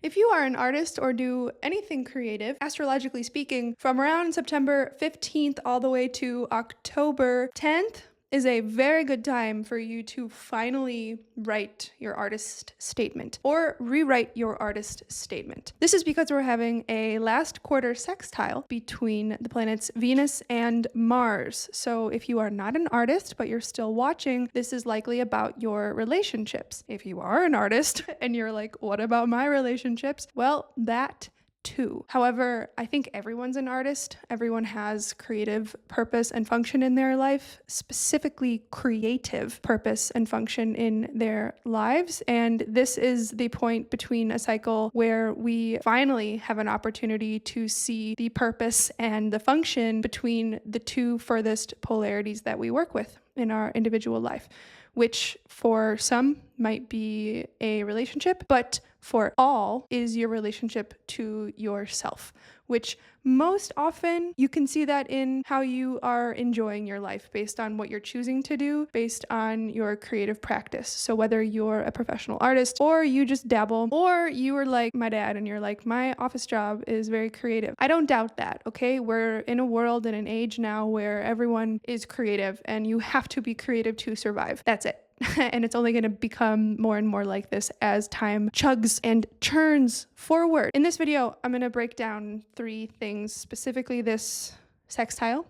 If you are an artist or do anything creative, astrologically speaking, from around September 15th all the way to October 10th is a very good time for you to finally write your artist statement or rewrite your artist statement. This is because we're having a last quarter sextile between the planets Venus and Mars. So if you are not an artist, but you're still watching, this is likely about your relationships. If you are an artist and you're like, what about my relationships? Well, that too. However, I think everyone's an artist. Everyone has creative purpose and function in their life, specifically creative purpose and function in their lives. And this is the point between a cycle where we finally have an opportunity to see the purpose and the function between the two furthest polarities that we work with in our individual life, which for some might be a relationship, but for all is your relationship to yourself, which most often you can see that in how you are enjoying your life based on what you're choosing to do, based on your creative practice. So whether you're a professional artist or you just dabble, or you are like my dad and you're like, my office job is very creative. I don't doubt that, okay? We're in a world and an age now where everyone is creative and you have to be creative to survive. That's it. And it's only going to become more and more like this as time chugs and churns forward. In this video, I'm going to break down 3 things, specifically this sextile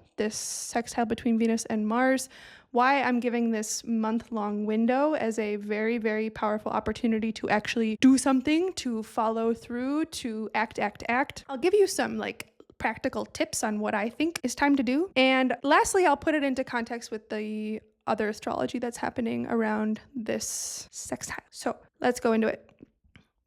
between Venus and Mars, why I'm giving this month-long window as a very, very powerful opportunity to actually do something, to follow through, to act. I'll give you some practical tips on what I think is time to do. And lastly, I'll put it into context with the other astrology that's happening around this sextile. So let's go into it.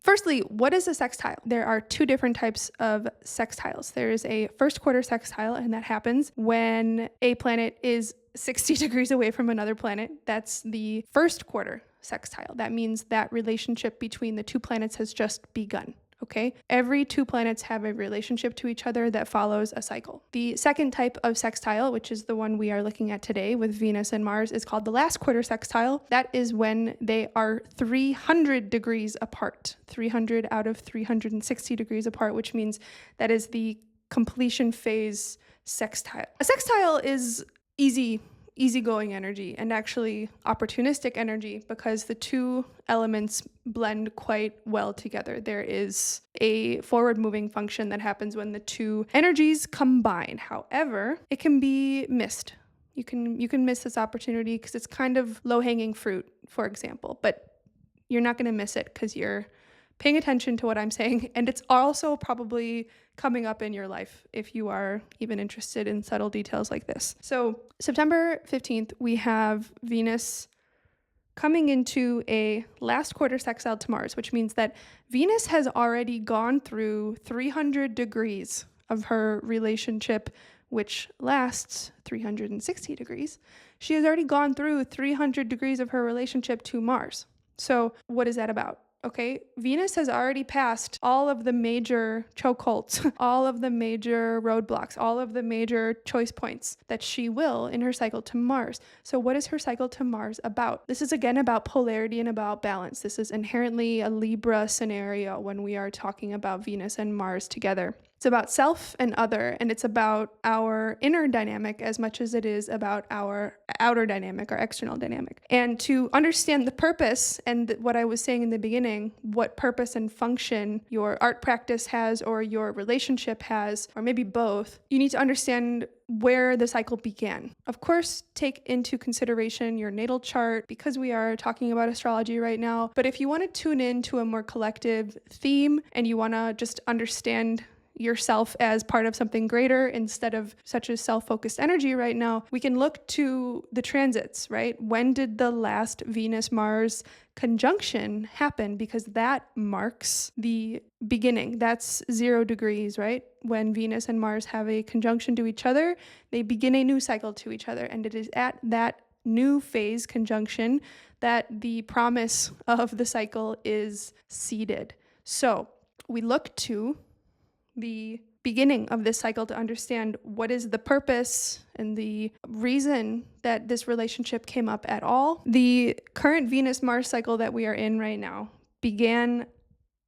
Firstly, what is a sextile? There are 2 different types of sextiles. There is a first quarter sextile, and that happens when a planet is 60 degrees away from another planet. That's the first quarter sextile. That means that relationship between the 2 planets has just begun. Okay, every 2 planets have a relationship to each other that follows a cycle. The second type of sextile, which is the one we are looking at today with Venus and Mars, is called the last quarter sextile. That is when they are 300 degrees apart, 300 out of 360 degrees apart, which means that is the completion phase sextile. A sextile is easygoing energy and actually opportunistic energy because the 2 elements blend quite well together. There is a forward-moving function that happens when the 2 energies combine. However, it can be missed. You can miss this opportunity because it's kind of low-hanging fruit, for example, but you're not going to miss it because you're paying attention to what I'm saying, and it's also probably coming up in your life if you are even interested in subtle details like this. So September 15th, we have Venus coming into a last quarter sextile to Mars, which means that Venus has already gone through 300 degrees of her relationship, which lasts 360 degrees. She has already gone through 300 degrees of her relationship to Mars. So what is that about? Okay, Venus has already passed all of the major chokeholds, all of the major roadblocks, all of the major choice points that she will in her cycle to Mars. So what is her cycle to Mars about? This is again about polarity and about balance. This is inherently a Libra scenario when we are talking about Venus and Mars together. It's about self and other, and it's about our inner dynamic as much as it is about our outer dynamic, our external dynamic. And to understand the purpose and what I was saying in the beginning, what purpose and function your art practice has or your relationship has, or maybe both, you need to understand where the cycle began. Of course, take into consideration your natal chart because we are talking about astrology right now. But if you want to tune in to a more collective theme and you want to just understand yourself as part of something greater instead of such a self-focused energy right now, we can look to the transits, right? When did the last Venus-Mars conjunction happen? Because that marks the beginning. That's 0 degrees, right? When Venus and Mars have a conjunction to each other, they begin a new cycle to each other. And it is at that new phase conjunction that the promise of the cycle is seeded. So we look to the beginning of this cycle to understand what is the purpose and the reason that this relationship came up at all. The current Venus-Mars cycle that we are in right now began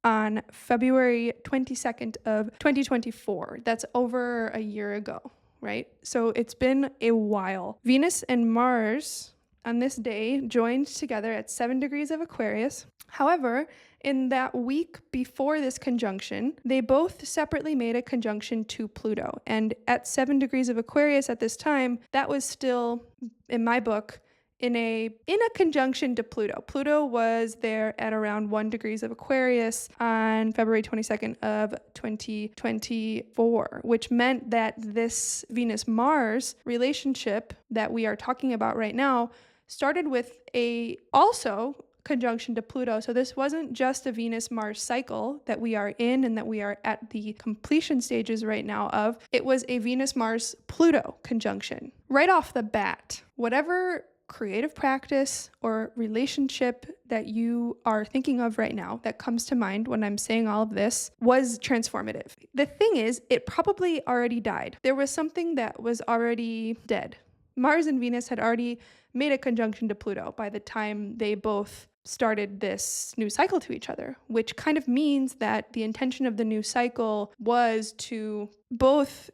on February 22nd of 2024. That's over a year ago, right? So it's been a while. Venus and Mars on this day joined together at 7 degrees of Aquarius. However, in that week before this conjunction, they both separately made a conjunction to Pluto. And at 7 degrees of Aquarius at this time, that was still, in my book, in a conjunction to Pluto. Pluto was there at around 1 degrees of Aquarius on February 22nd of 2024, which meant that this Venus-Mars relationship that we are talking about right now started with a also conjunction to Pluto. So this wasn't just a Venus-Mars cycle that we are in and that we are at the completion stages right now of. It was a Venus-Mars-Pluto conjunction. Right off the bat, whatever creative practice or relationship that you are thinking of right now that comes to mind when I'm saying all of this was transformative. The thing is, it probably already died. There was something that was already dead. Mars and Venus had already made a conjunction to Pluto by the time they both started this new cycle to each other, which kind of means that the intention of the new cycle was to both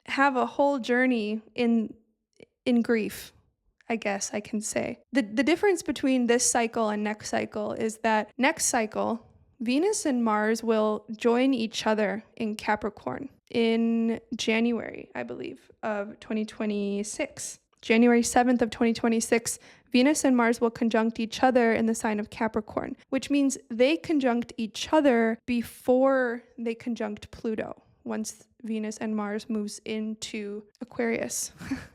have a whole journey in grief, I guess I can say. The difference between this cycle and next cycle is that next cycle, Venus and Mars will join each other in Capricorn in January, I believe, of 2026. January 7th of 2026, Venus and Mars will conjunct each other in the sign of Capricorn, which means they conjunct each other before they conjunct Pluto. Once Venus and Mars moves into Aquarius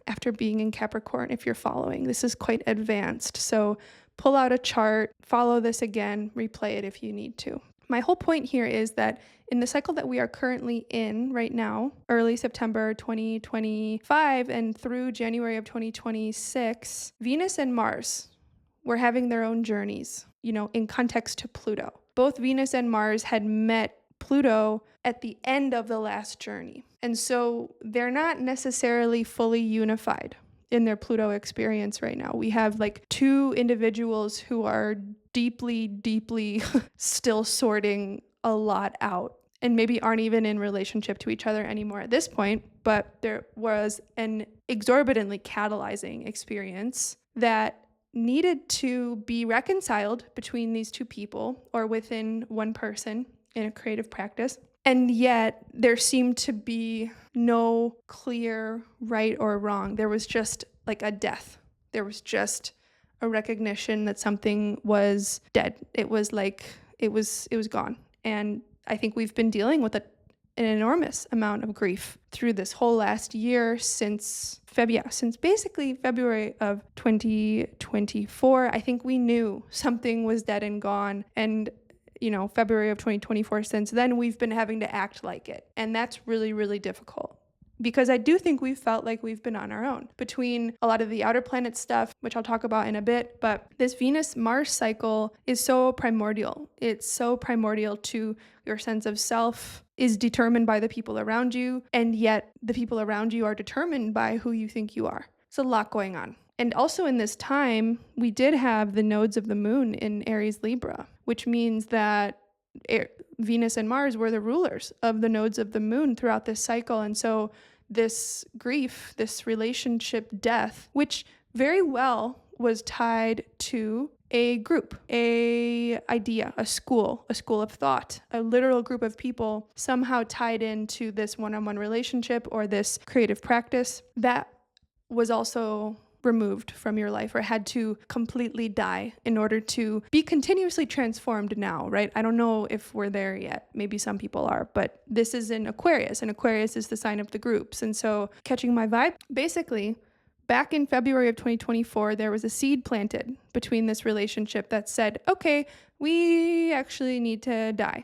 after being in Capricorn, if you're following. This is quite advanced. So pull out a chart, follow this again, replay it if you need to. My whole point here is that in the cycle that we are currently in right now, early September 2025 and through January of 2026, Venus and Mars were having their own journeys, in context to Pluto. Both Venus and Mars had met Pluto at the end of the last journey. And so they're not necessarily fully unified in their Pluto experience right now. We have like two individuals who are deeply, deeply still sorting a lot out and maybe aren't even in relationship to each other anymore at this point, but there was an exorbitantly catalyzing experience that needed to be reconciled between these two people or within one person in a creative practice. And yet there seemed to be no clear right or wrong. There was just like a death. There was just a recognition that something was dead. It was like, it was gone. And I think we've been dealing with an enormous amount of grief through this whole last year since basically February of 2024. I think we knew something was dead and gone. And February of 2024, since then, we've been having to act like it. And that's really, really difficult. Because I do think we've felt like we've been on our own between a lot of the outer planet stuff, which I'll talk about in a bit. But this Venus-Mars cycle is so primordial. It's so primordial to your sense of self is determined by the people around you. And yet the people around you are determined by who you think you are. It's a lot going on. And also in this time, we did have the nodes of the moon in Aries Libra, which means that Venus and Mars were the rulers of the nodes of the moon throughout this cycle. And so this grief, this relationship death, which very well was tied to a group, a idea, a school of thought, a literal group of people somehow tied into this one-on-one relationship or this creative practice that was also removed from your life or had to completely die in order to be continuously transformed now, right? I don't know if we're there yet. Maybe some people are, but this is in Aquarius, and Aquarius is the sign of the groups. And so catching my vibe, basically, back in February of 2024, there was a seed planted between this relationship that said, okay, we actually need to die.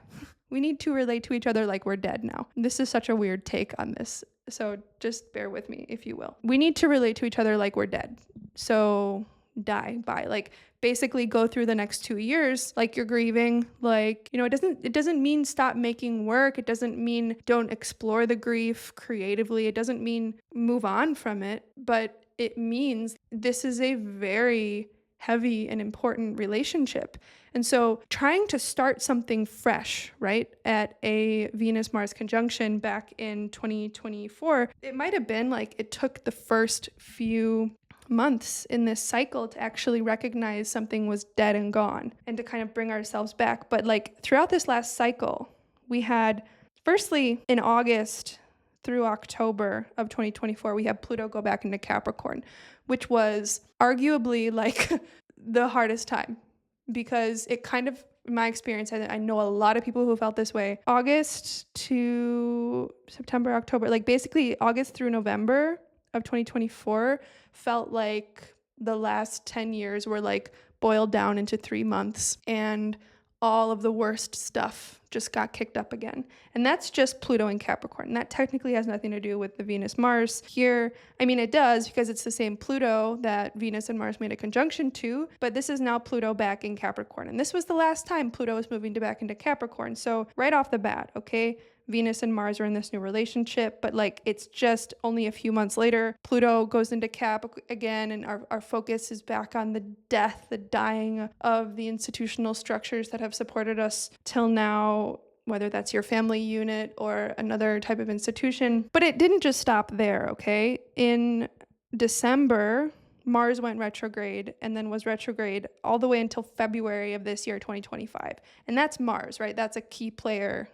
We need to relate to each other like we're dead now. This is such a weird take on this, so just bear with me, if you will. We need to relate to each other like we're dead. So die, bye. Like basically go through the next 2 years like you're grieving. Like, it doesn't mean stop making work. It doesn't mean don't explore the grief creatively. It doesn't mean move on from it, but it means this is a very heavy and important relationship. And so trying to start something fresh, right, at a Venus-Mars conjunction back in 2024, it might have been like it took the first few months in this cycle to actually recognize something was dead and gone and to kind of bring ourselves back. But like throughout this last cycle, we had, firstly, in August through October of 2024, we had Pluto go back into Capricorn, which was arguably like the hardest time because it kind of, in my experience, I know a lot of people who felt this way. August to September, October, like basically August through November of 2024 felt like the last 10 years were like boiled down into 3 months, and all of the worst stuff just got kicked up again. And that's just Pluto and Capricorn. That technically has nothing to do with the Venus-Mars here. I mean, it does because it's the same Pluto that Venus and Mars made a conjunction to, but this is now Pluto back in Capricorn. And this was the last time Pluto was moving back into Capricorn. So right off the bat, okay, Venus and Mars are in this new relationship, but like it's just only a few months later, Pluto goes into Cap again, and our focus is back on the death, the dying of the institutional structures that have supported us till now, whether that's your family unit or another type of institution. But it didn't just stop there, okay? In December, Mars went retrograde and then was retrograde all the way until February of this year, 2025. And that's Mars, right? That's a key player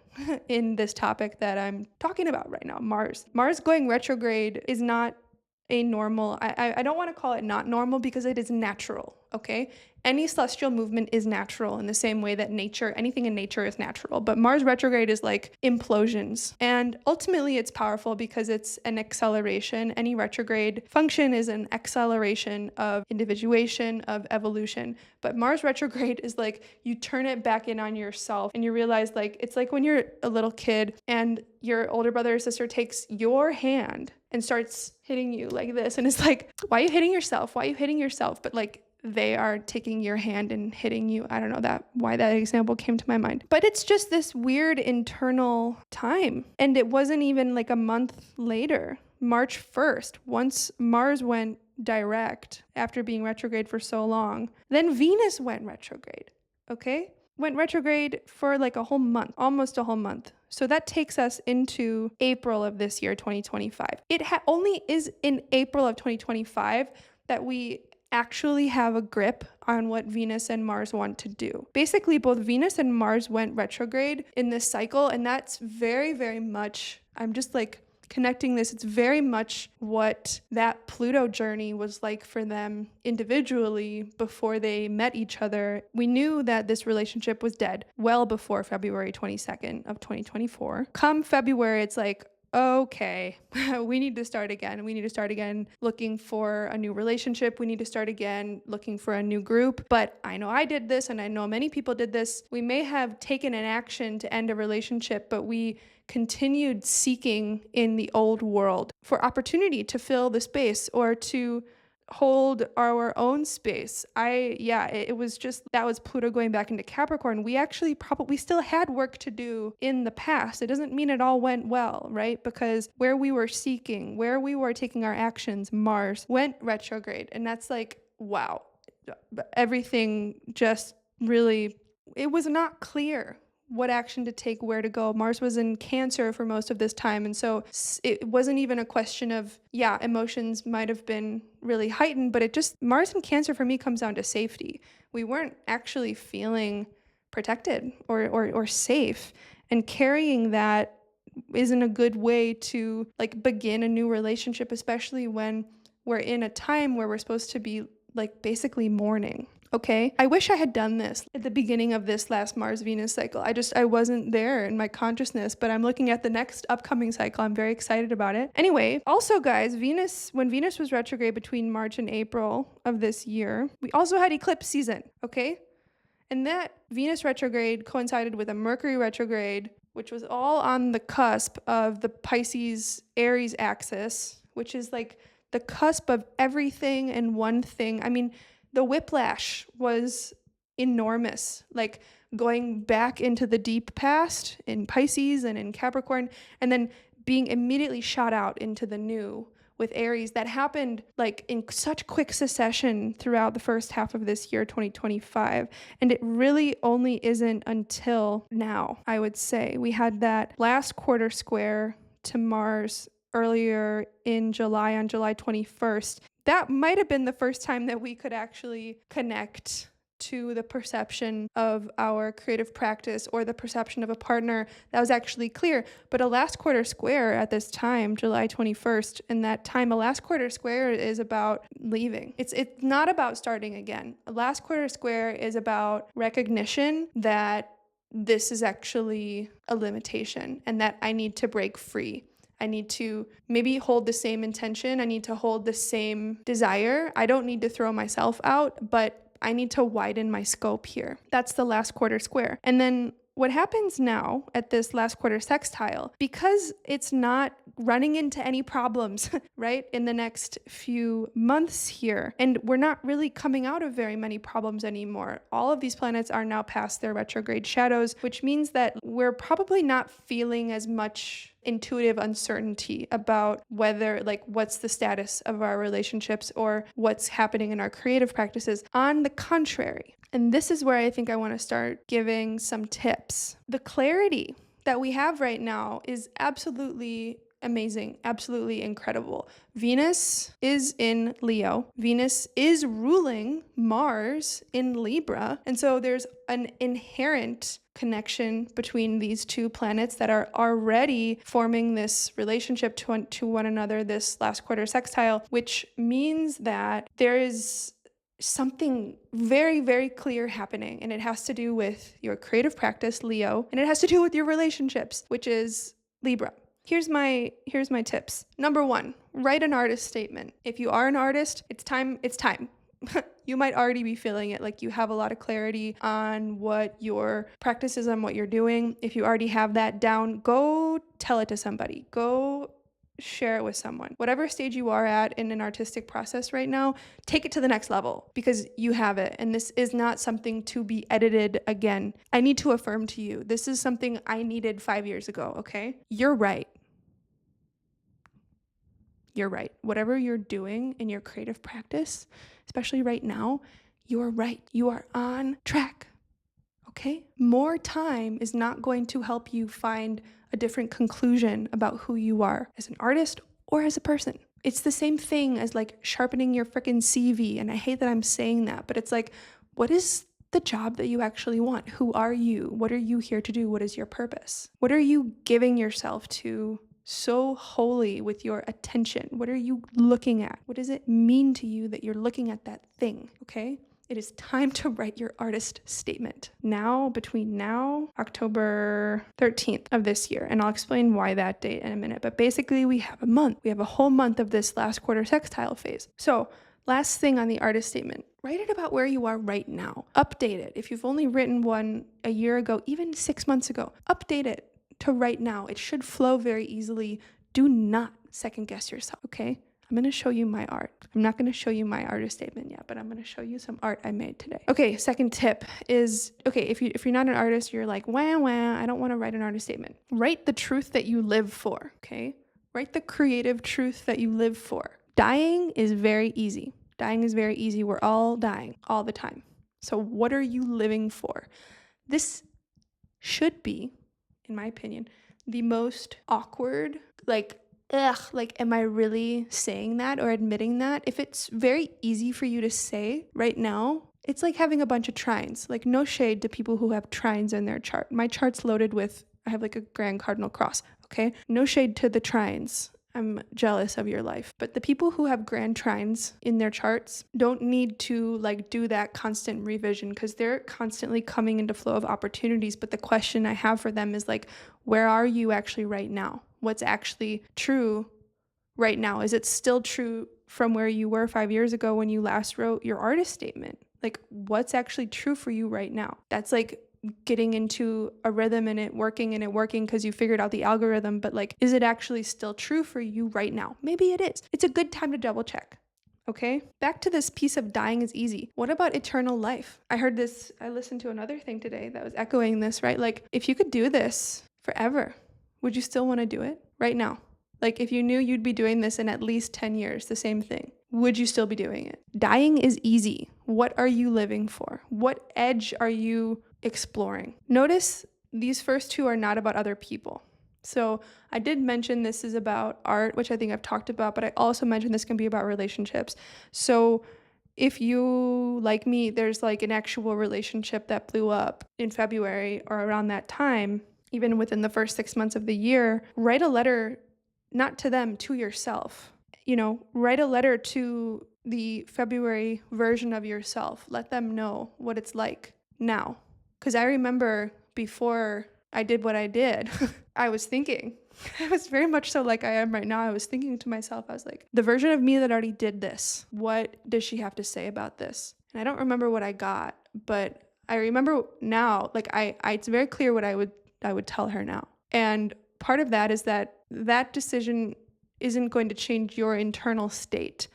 in this topic that I'm talking about right now, Mars. Mars going retrograde is not a normal, I don't want to call it not normal because it is natural, okay? Any celestial movement is natural in the same way that nature, anything in nature is natural. But Mars retrograde is like implosions. And ultimately it's powerful because it's an acceleration. Any retrograde function is an acceleration of individuation, of evolution. But Mars retrograde is like you turn it back in on yourself and you realize like, it's like when you're a little kid and your older brother or sister takes your hand and starts hitting you like this. And it's like, why are you hitting yourself? Why are you hitting yourself? But like, they are taking your hand and hitting you. I don't know why that example came to my mind. But it's just this weird internal time. And it wasn't even like a month later, March 1st, once Mars went direct after being retrograde for so long, then Venus went retrograde, okay? Went retrograde for like a whole month, almost a whole month. So that takes us into April of this year, 2025. It only is in April of 2025 that we actually have a grip on what Venus and Mars want to do. Basically, both Venus and Mars went retrograde in this cycle, and that's very, very much, I'm just like connecting this, it's very much what that Pluto journey was like for them individually before they met each other. We knew that this relationship was dead well before February 22nd of 2024. Come February, it's like, okay, we need to start again. We need to start again looking for a new relationship. We need to start again looking for a new group. But I know I did this, and I know many people did this. We may have taken an action to end a relationship, but we continued seeking in the old world for opportunity to fill the space or to hold our own space. It was just, that was Pluto going back into Capricorn. We actually probably still had work to do in the past. It doesn't mean it all went well, right? Because where we were seeking, where we were taking our actions, Mars went retrograde. And that's like, wow, everything just really, it was not clear what action to take, where to go. Mars was in Cancer for most of this time. And so it wasn't even a question of, emotions might have been really heightened, but Mars in Cancer for me comes down to safety. We weren't actually feeling protected or safe. And carrying that isn't a good way to like begin a new relationship, especially when we're in a time where we're supposed to be like basically mourning. Okay, I wish I had done this at the beginning of this last Mars-Venus cycle. I wasn't there in my consciousness, but I'm looking at the next upcoming cycle. I'm very excited about it. Anyway, also guys, when Venus was retrograde between March and April of this year, we also had eclipse season, okay? And that Venus retrograde coincided with a Mercury retrograde, which was all on the cusp of the Pisces-Aries axis, which is like the cusp of everything and one thing. I mean, the whiplash was enormous, like going back into the deep past in Pisces and in Capricorn, and then being immediately shot out into the new with Aries that happened like in such quick succession throughout the first half of this year, 2025. And it really only isn't until now, I would say. We had that last quarter square to Mars earlier in July, on July 21st. That might have been the first time that we could actually connect to the perception of our creative practice or the perception of a partner that was actually clear. But a last quarter square at this time, July 21st, and that time, a last quarter square is about leaving. It's not about starting again. A last quarter square is about recognition that this is actually a limitation and that I need to break free. I need to maybe hold the same intention. I need to hold the same desire. I don't need to throw myself out, but I need to widen my scope here. That's the last quarter square. And then what happens now at this last quarter sextile, because it's not running into any problems, right, in the next few months here, and we're not really coming out of very many problems anymore. All of these planets are now past their retrograde shadows, which means that we're probably not feeling as much intuitive uncertainty about whether, like, what's the status of our relationships or what's happening in our creative practices. On the contrary, and this is where I think I want to start giving some tips. The clarity that we have right now is absolutely amazing, absolutely incredible. Venus is in Leo. Venus is ruling Mars in Libra. And so there's an inherent connection between these two planets that are already forming this relationship to one another, this last quarter sextile, which means that there is something very, very clear happening, and it has to do with your creative practice, Leo, and it has to do with your relationships, which is Libra. Here's my tips. Number 1, write an artist statement. If you are an artist, it's time. You might already be feeling it, like you have a lot of clarity on what your practice is, on what you're doing. If you already have that down, go tell it to somebody. Go share it with someone. Whatever stage you are at in an artistic process right now, take it to the next level because you have it. And this is not something to be edited again. I need to affirm to you, this is something I needed 5 years ago, okay? You're right. You're right. Whatever you're doing in your creative practice, especially right now, you're right. You are on track. Okay? More time is not going to help you find a different conclusion about who you are as an artist or as a person. It's the same thing as like sharpening your freaking CV. And I hate that I'm saying that, but it's like, what is the job that you actually want? Who are you? What are you here to do? What is your purpose? What are you giving yourself to so wholly with your attention? What are you looking at? What does it mean to you that you're looking at that thing? Okay? It is time to write your artist statement. Now, between now, October 13th of this year, and I'll explain why that date in a minute, but basically we have a month. We have a whole month of this last quarter sextile phase. So last thing on the artist statement, write it about where you are right now. Update it. If you've only written one a year ago, even 6 months ago, update it to right now. It should flow very easily. Do not second guess yourself, okay? I'm going to show you my art. I'm not going to show you my artist statement yet, but I'm going to show you some art I made today. Okay, second tip is, okay, if you're not an artist, you're like, wah, I don't want to write an artist statement. Write the truth that you live for, okay? Write the creative truth that you live for. Dying is very easy. Dying is very easy. We're all dying all the time. So what are you living for? This should be, in my opinion, the most awkward, am I really saying that or admitting that? If it's very easy for you to say right now, it's like having a bunch of trines. Like, no shade to people who have trines in their chart. My chart's loaded with, I have like a grand cardinal cross, okay? No shade to the trines. I'm jealous of your life. But the people who have grand trines in their charts don't need to like do that constant revision because they're constantly coming into flow of opportunities. But the question I have for them is like, where are you actually right now? What's actually true right now? Is it still true from where you were 5 years ago when you last wrote your artist statement? Like, what's actually true for you right now? That's like getting into a rhythm and it working because you figured out the algorithm, but like, is it actually still true for you right now? Maybe it is. It's a good time to double check. Okay, back to this piece of dying is easy. What about eternal life? I listened to another thing today that was echoing this, right? Like, if you could do this forever, would you still want to do it right now? Like if you knew you'd be doing this in at least 10 years, the same thing, would you still be doing it? Dying is easy. What are you living for? What edge are you exploring? Notice these first two are not about other people. So I did mention this is about art, which I think I've talked about, but I also mentioned this can be about relationships. So if you, like me, there's like an actual relationship that blew up in February or around that time, even within the first 6 months of the year, write a letter, not to them, to yourself. Write a letter to the February version of yourself. Let them know what it's like now. Because I remember before I did what I did, I was thinking, I was very much so like I am right now. I was thinking to myself, I was like, the version of me that already did this, what does she have to say about this? And I don't remember what I got, but I remember now, like it's very clear what I would tell her now. And part of that is that decision isn't going to change your internal state,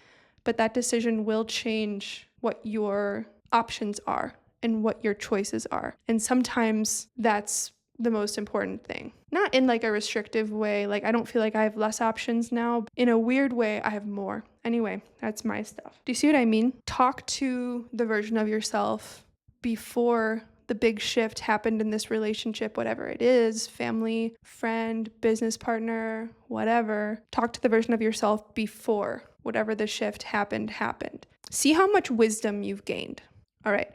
but that decision will change what your options are and what your choices are. And sometimes that's the most important thing. Not in like a restrictive way, like I don't feel like I have less options now. In a weird way, I have more. Anyway, that's my stuff. Do you see what I mean? Talk to the version of yourself before the big shift happened in this relationship, whatever it is, family, friend, business partner, whatever. Talk to the version of yourself before whatever the shift happened. See how much wisdom you've gained. All right,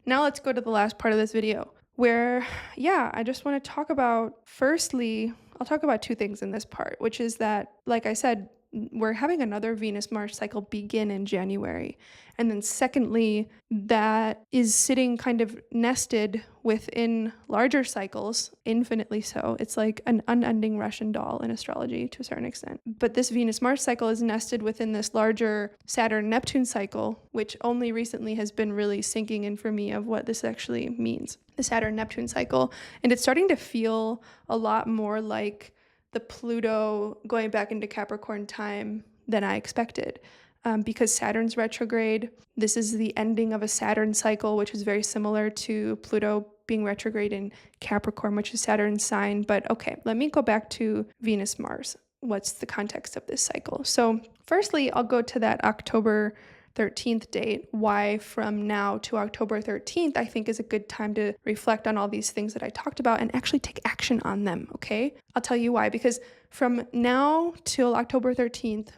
now let's go to the last part of this video where, I just want to talk about, firstly, I'll talk about two things in this part, which is that, like I said, we're having another Venus-Mars cycle begin in January. And then secondly, that is sitting kind of nested within larger cycles, infinitely so. It's like an unending Russian doll in astrology to a certain extent. But this Venus-Mars cycle is nested within this larger Saturn-Neptune cycle, which only recently has been really sinking in for me of what this actually means, the Saturn-Neptune cycle. And it's starting to feel a lot more like the Pluto going back into Capricorn time than I expected. Because Saturn's retrograde, this is the ending of a Saturn cycle, which is very similar to Pluto being retrograde in Capricorn, which is Saturn's sign. But okay, let me go back to Venus-Mars. What's the context of this cycle? So firstly, I'll go to that October 13th date. Why from now to October 13th, I think is a good time to reflect on all these things that I talked about and actually take action on them, okay? I'll tell you why, because from now till October 13th,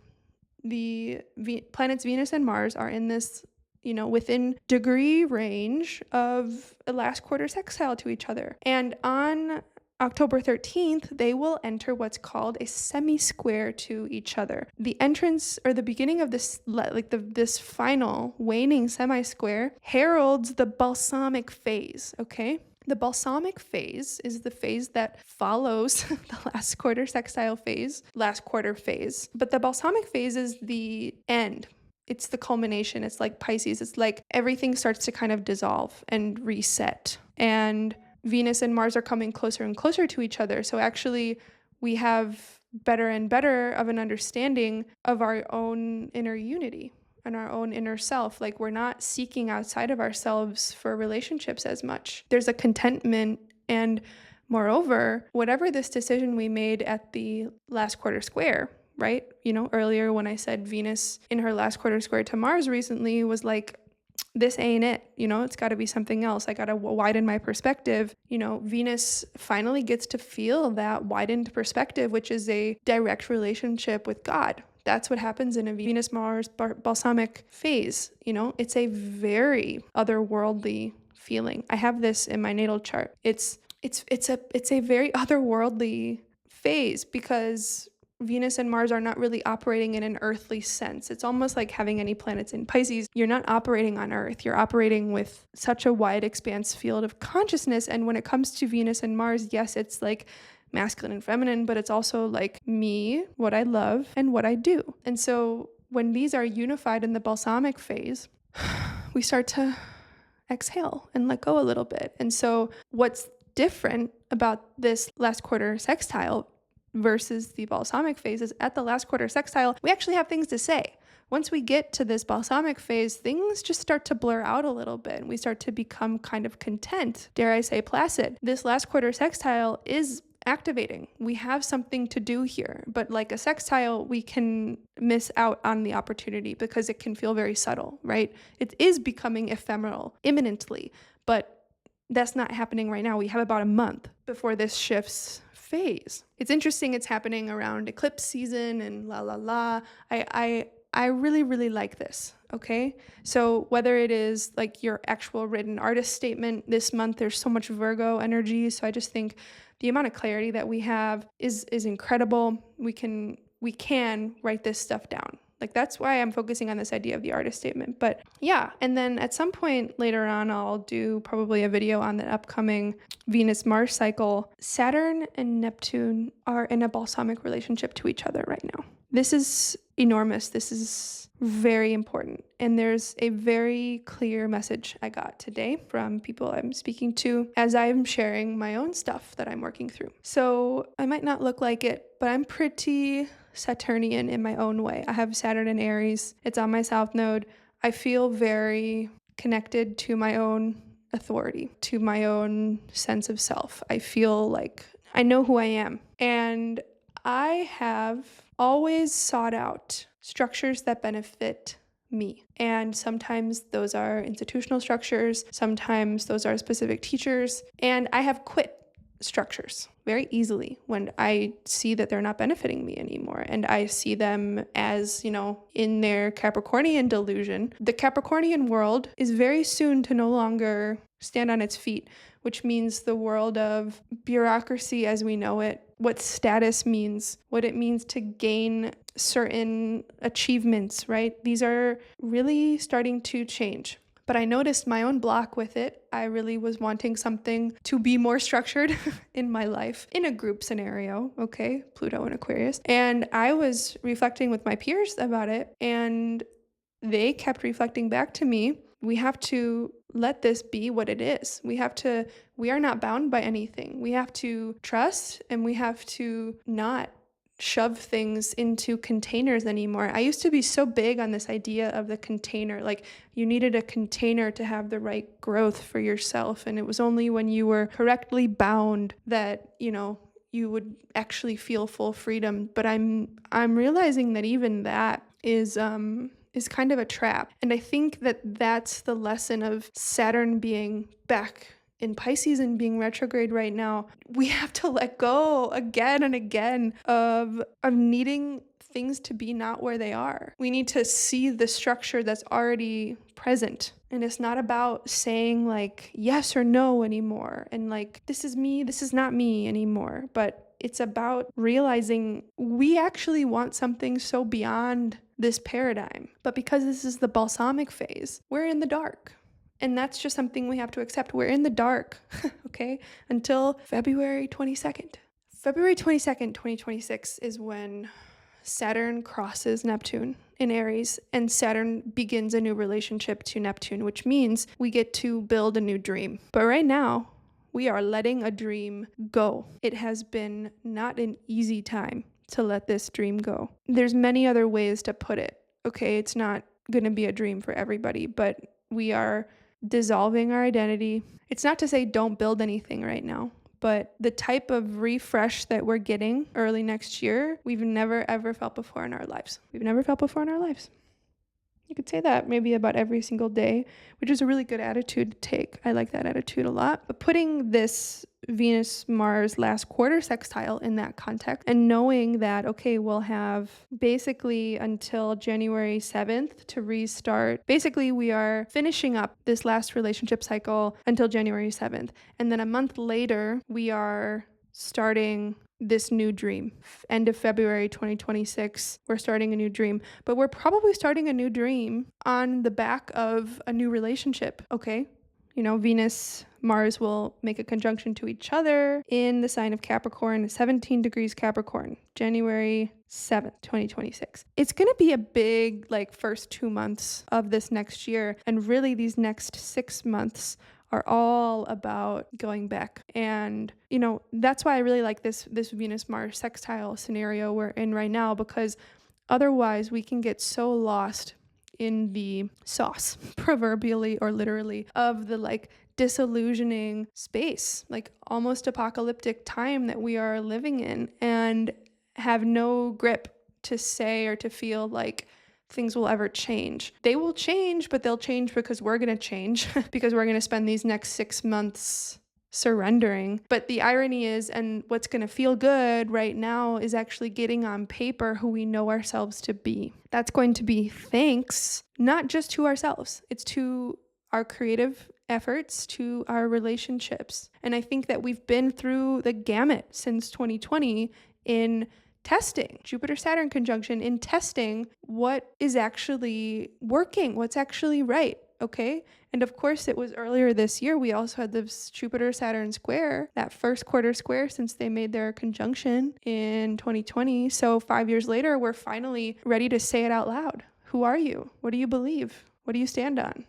the planets Venus and Mars are in this, within degree range of a last quarter sextile to each other. And on October 13th, they will enter what's called a semi-square to each other. The entrance or the beginning of this, this final waning semi-square heralds the balsamic phase, okay? The balsamic phase is the phase that follows the last quarter sextile phase, last quarter phase. But the balsamic phase is the end. It's the culmination. It's like Pisces. It's like everything starts to kind of dissolve and reset. And Venus and Mars are coming closer and closer to each other. So actually, we have better and better of an understanding of our own inner unity and our own inner self. Like we're not seeking outside of ourselves for relationships as much. There's a contentment, and moreover, whatever this decision we made at the last quarter square, right? Earlier when I said Venus in her last quarter square to Mars recently was like, this ain't it, it's got to be something else. I got to widen my perspective. Venus finally gets to feel that widened perspective, which is a direct relationship with God. That's what happens in a Venus-Mars balsamic phase. It's a very otherworldly feeling. I have this in my natal chart. It's a very otherworldly phase because Venus and Mars are not really operating in an earthly sense. It's almost like having any planets in Pisces. You're not operating on Earth. You're operating with such a wide expanse field of consciousness. And when it comes to Venus and Mars, yes, it's like masculine and feminine, but it's also like me, what I love, and what I do. And so when these are unified in the balsamic phase, we start to exhale and let go a little bit. And so what's different about this last quarter sextile versus the balsamic phase is at the last quarter sextile, we actually have things to say. Once we get to this balsamic phase, things just start to blur out a little bit and we start to become kind of content, dare I say placid. This last quarter sextile is activating. We have something to do here. But like a sextile, we can miss out on the opportunity because it can feel very subtle, right? It is becoming ephemeral imminently, but that's not happening right now. We have about a month before this shifts phase. It's interesting. It's happening around eclipse season and la la la. I really, really like this. Okay. So whether it is like your actual written artist statement this month, there's so much Virgo energy. So I just think the amount of clarity that we have is incredible. We can write this stuff down. Like, that's why I'm focusing on this idea of the artist statement. But yeah, and then at some point later on, I'll do probably a video on the upcoming Venus-Mars cycle. Saturn and Neptune are in a balsamic relationship to each other right now. This is enormous. This is very important. And there's a very clear message I got today from people I'm speaking to as I'm sharing my own stuff that I'm working through. So I might not look like it, but I'm pretty Saturnian in my own way. I have Saturn in Aries. It's on my South Node. I feel very connected to my own authority, to my own sense of self. I feel like I know who I am. And I have always sought out structures that benefit me. And sometimes those are institutional structures. Sometimes those are specific teachers. And I have quit structures very easily when I see that they're not benefiting me anymore. And I see them as, in their Capricornian delusion. The Capricornian world is very soon to no longer stand on its feet, which means the world of bureaucracy as we know it, what status means, what it means to gain certain achievements, right? These are really starting to change. But I noticed my own block with it. I really was wanting something to be more structured in my life, in a group scenario, okay? Pluto and Aquarius. And I was reflecting with my peers about it, and they kept reflecting back to me, we have to let this be what it is. We are not bound by anything. We have to trust, and we have to not shove things into containers anymore. I used to be so big on this idea of the container, like you needed a container to have the right growth for yourself. And it was only when you were correctly bound that, you would actually feel full freedom. But I'm realizing that even that is kind of a trap. And I think that that's the lesson of Saturn being back in Pisces and being retrograde right now. We have to let go again and again of needing things to be not where they are. We need to see the structure that's already present. And it's not about saying like yes or no anymore. And like, this is me, this is not me anymore. But it's about realizing we actually want something so beyond this paradigm. But because this is the balsamic phase, we're in the dark. And that's just something we have to accept. We're in the dark, okay, until February 22nd. February 22nd, 2026 is when Saturn crosses Neptune in Aries, and Saturn begins a new relationship to Neptune, which means we get to build a new dream. But right now, we are letting a dream go. It has been not an easy time to let this dream go. There's many other ways to put it, okay? It's not going to be a dream for everybody, but we are dissolving our identity. It's not to say don't build anything right now, but the type of refresh that we're getting early next year, we've never ever felt before in our lives. You could say that maybe about every single day, which is a really good attitude to take. I like that attitude a lot. But putting this Venus-Mars last quarter sextile in that context and knowing that, okay, we'll have basically until January 7th to restart. Basically, we are finishing up this last relationship cycle until January 7th. And then a month later, we are starting this new dream. End of February 2026, we're starting a new dream. But we're probably starting a new dream on the back of a new relationship, okay? Venus, Mars will make a conjunction to each other in the sign of Capricorn, 17 degrees Capricorn, January 7th, 2026. It's going to be a big, first 2 months of this next year. And really, these next 6 months are all about going back. And, that's why I really like this Venus-Mars sextile scenario we're in right now, because otherwise we can get so lost in the sauce, proverbially or literally, of the disillusioning space, like almost apocalyptic time that we are living in, and have no grip to say or to feel like things will ever change. They will change, but they'll change because we're going to change, because we're going to spend these next 6 months surrendering. But the irony is, and what's going to feel good right now is actually getting on paper who we know ourselves to be. That's going to be thanks not just to ourselves, it's to our creative efforts, to our relationships. And I think that we've been through the gamut since 2020 in testing, Jupiter-Saturn conjunction, in testing what is actually working, what's actually right, okay? And of course, it was earlier this year, we also had this Jupiter-Saturn square, that first quarter square since they made their conjunction in 2020. So 5 years later, we're finally ready to say it out loud. Who are you? What do you believe? What do you stand on?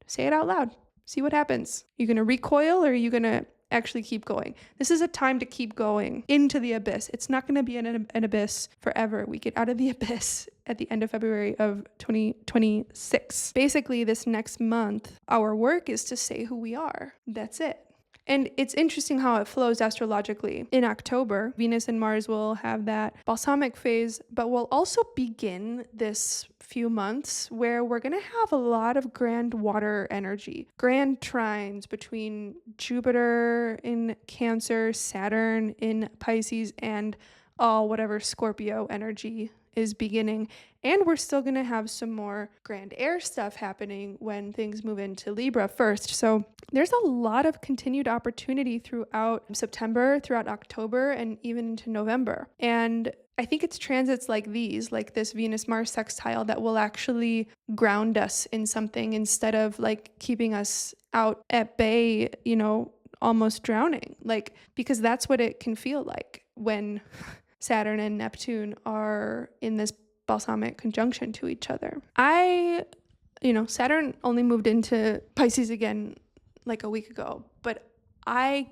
Say it out loud. See what happens. You're going to recoil, or are you going to actually keep going? This is a time to keep going into the abyss. It's not going to be an abyss forever. We get out of the abyss at the end of February of 2026. Basically, this next month, our work is to say who we are. That's it. And it's interesting how it flows astrologically. In October, Venus and Mars will have that balsamic phase, but we'll also begin this few months where we're going to have a lot of grand water energy, grand trines between Jupiter in Cancer, Saturn in Pisces, and all whatever Scorpio energy is beginning. And we're still going to have some more grand air stuff happening when things move into Libra first. So there's a lot of continued opportunity throughout September, throughout October, and even into November. And I think it's transits like these, like this Venus-Mars sextile, that will actually ground us in something instead of like keeping us out at bay, you know, almost drowning. Like, because that's what it can feel like when Saturn and Neptune are in this balsamic conjunction to each other. Saturn only moved into Pisces again like a week ago, but I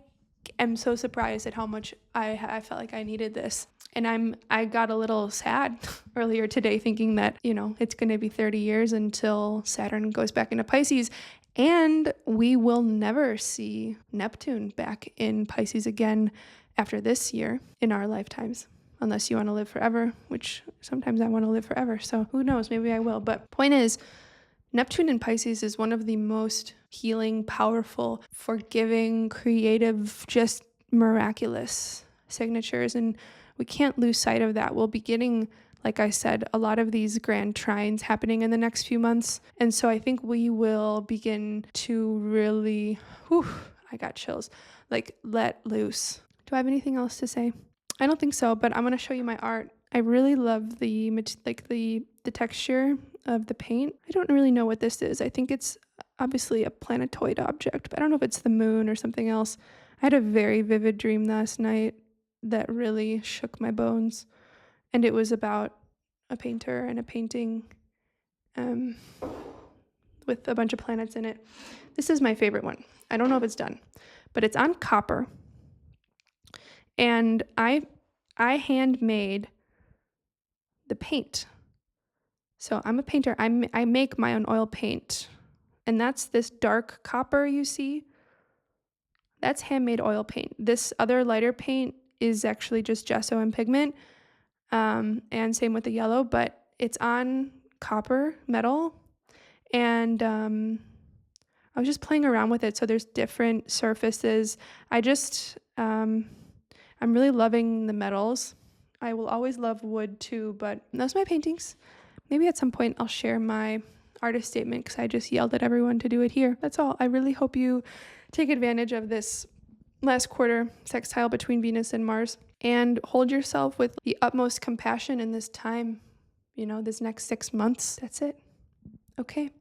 am so surprised at how much I felt like I needed this. And I got a little sad earlier today thinking that, it's going to be 30 years until Saturn goes back into Pisces, and we will never see Neptune back in Pisces again after this year in our lifetimes. Unless you want to live forever, which sometimes I want to live forever. So who knows, maybe I will. But point is, Neptune in Pisces is one of the most healing, powerful, forgiving, creative, just miraculous signatures. And we can't lose sight of that. We'll be getting, like I said, a lot of these grand trines happening in the next few months. And so I think we will begin to really, I got chills, like let loose. Do I have anything else to say? I don't think so, but I'm going to show you my art. I really love the texture of the paint. I don't really know what this is. I think it's obviously a planetoid object, but I don't know if it's the moon or something else. I had a very vivid dream last night that really shook my bones, and it was about a painter and a painting with a bunch of planets in it. This is my favorite one. I don't know if it's done, but it's on copper. And I handmade the paint. So I'm a painter. I make my own oil paint. And that's this dark copper you see. That's handmade oil paint. This other lighter paint is actually just gesso and pigment. And same with the yellow, but it's on copper metal. And I was just playing around with it. So there's different surfaces. I'm really loving the metals. I will always love wood too, but those are my paintings. Maybe at some point I'll share my artist statement because I just yelled at everyone to do it here. That's all. I really hope you take advantage of this last quarter sextile between Venus and Mars and hold yourself with the utmost compassion in this time, this next 6 months. That's it. Okay.